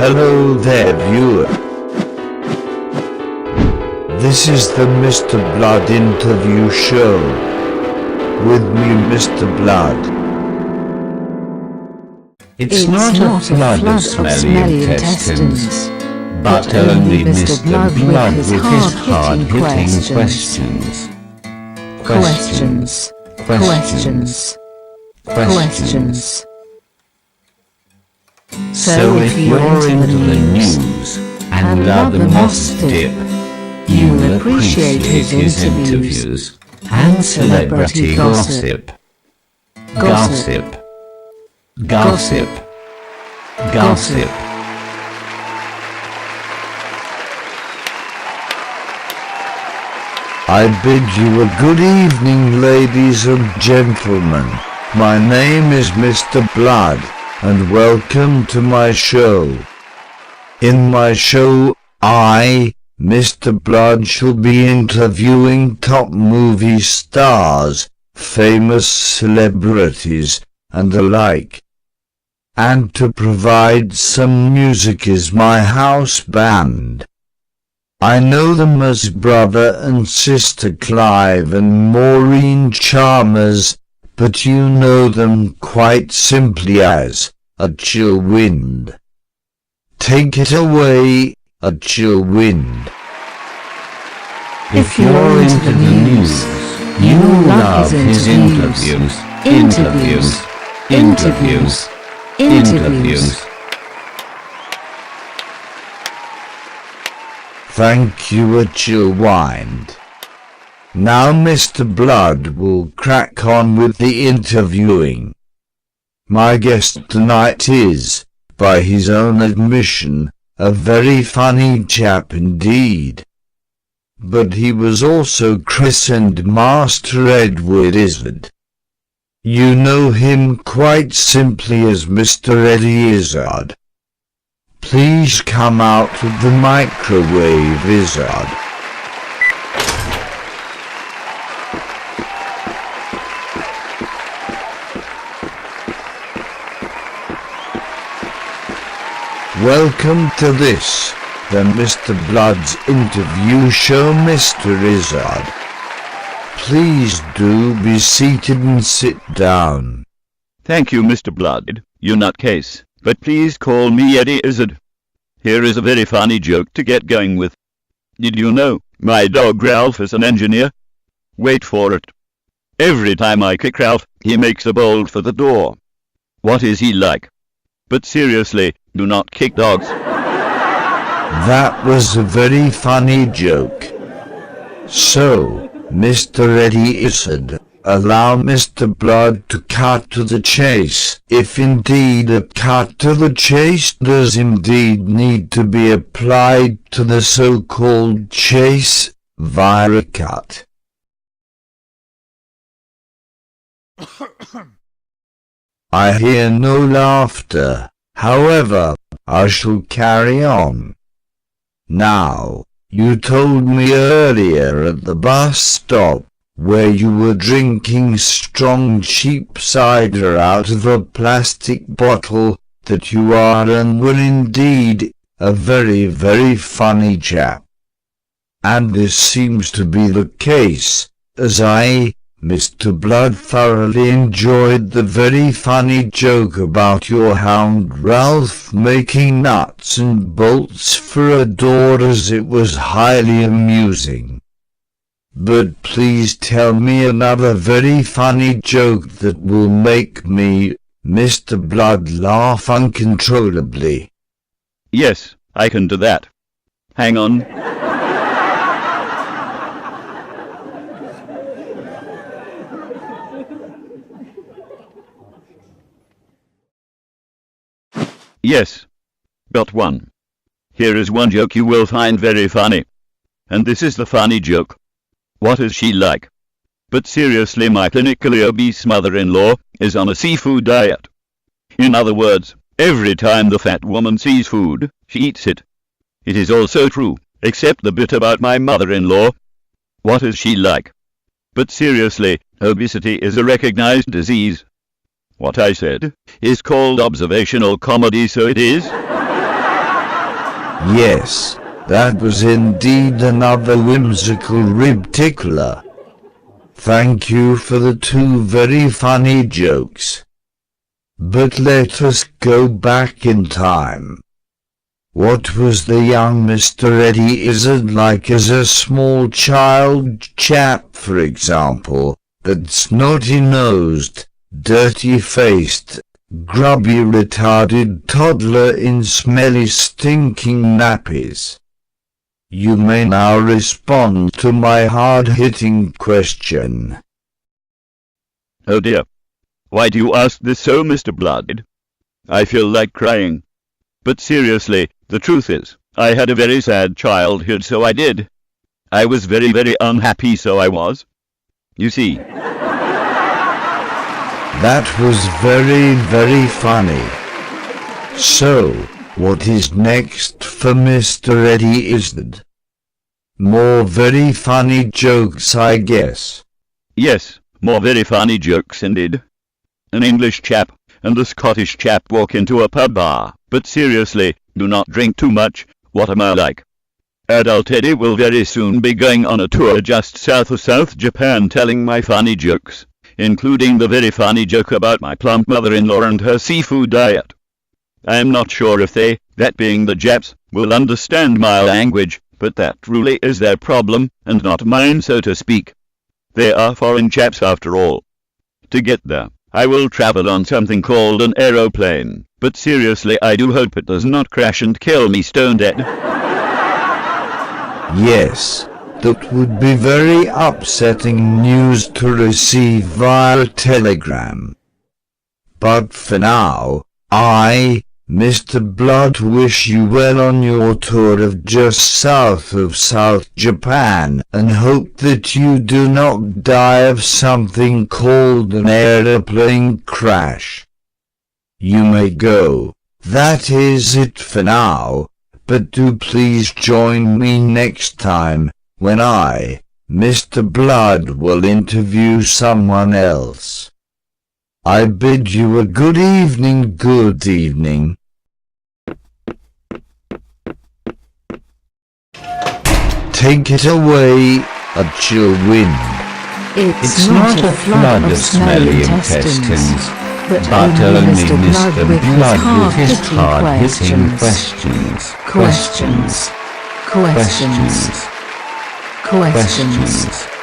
Hello there, viewer. This is the Mr. Blood interview show. With me, Mr. Blood. It's not a flood of smelly intestines, but only Mr. Blood with his hard-hitting questions. Questions. So if you're into the news and love the moss dip, you'll appreciate his interviews and celebrity gossip. I bid you a good evening, ladies and gentlemen. My name is Mr. Blood, and welcome to my show. In my show, I, Mr. Blood, shall be interviewing top movie stars, famous celebrities, and the like. And to provide some music is my house band. I know them as Brother and Sister Clive and Maureen Chalmers, but you know them quite simply as A Chill Wind. Take it away, A Chill Wind. If you're into the news, you love his interviews. Thank you, A Chill Wind. Now Mr. Blood will crack on with the interviewing. My guest tonight is, by his own admission, a very funny chap indeed. But he was also christened Master Edward Izzard. You know him quite simply as Mr. Eddie Izzard. Please come out of the microwave, Izzard. Welcome to this, the Mr. Blood's interview show, Mr. Izzard. Please do be seated and sit down. Thank you, Mr. Blood, you nutcase, but please call me Eddie Izzard. Here is a very funny joke to get going with. Did you know my dog Ralph is an engineer? Wait for it. Every time I kick Ralph, he makes a bolt for the door. What is he like? But seriously, do not kick dogs. That was a very funny joke. So, Mr. Eddie Izzard, allow Mr. Blood to cut to the chase, if indeed a cut to the chase does indeed need to be applied to the so-called chase via a cut. I hear no laughter, however, I shall carry on. Now, you told me earlier at the bus stop, where you were drinking strong cheap cider out of a plastic bottle, that you are and were indeed a very, very funny chap. And this seems to be the case, as I, Mr. Blood, thoroughly enjoyed the very funny joke about your hound Ralph making nuts and bolts for a door, as it was highly amusing. But please tell me another very funny joke that will make me, Mr. Blood, laugh uncontrollably. Yes, I can do that. Hang on. Yes, got one. Here is one joke you will find very funny. And this is the funny joke. What is she like? But seriously, my clinically obese mother-in-law is on a seafood diet. In other words, every time the fat woman sees food, she eats it. It is also true, except the bit about my mother-in-law. What is she like? But seriously, obesity is a recognized disease. What I said is called observational comedy, so it is. Yes, that was indeed another whimsical rib tickler. Thank you for the 2 very funny jokes. But let us go back in time. What was the young Mr. Eddie Izzard like as a small child chap, for example, that snotty-nosed, dirty-faced, grubby retarded toddler in smelly stinking nappies? You may now respond to my hard-hitting question. Oh dear. Why do you ask this so, Mr. Blood? I feel like crying. But seriously, the truth is, I had a very sad childhood, so I did. I was very, very unhappy, so I was. You see. That was very, very funny. So, what is next for Mr. Eddie Izzard? More very funny jokes, I guess. Yes, more very funny jokes indeed. An English chap and a Scottish chap walk into a pub bar, but seriously, do not drink too much. What am I like? Adult Eddie will very soon be going on a tour just south of South Japan telling my funny jokes, including the very funny joke about my plump mother-in-law and her seafood diet. I am not sure if they, that being the Japs, will understand my language, but that truly is their problem, and not mine, so to speak. They are foreign chaps after all. To get there, I will travel on something called an aeroplane, but seriously I do hope it does not crash and kill me stone dead. Yes, that would be very upsetting news to receive via telegram. But for now, I, Mr. Blood, wish you well on your tour of just south of South Japan and hope that you do not die of something called an aeroplane crash. You may go. That is it for now, but do please join me next time when I, Mr. Blood, will interview someone else. I bid you a good evening, good evening. Take it away, a chill wind. It's not a flood of smelly intestines, but only Mr. Blood with his hard-hitting questions. Questions.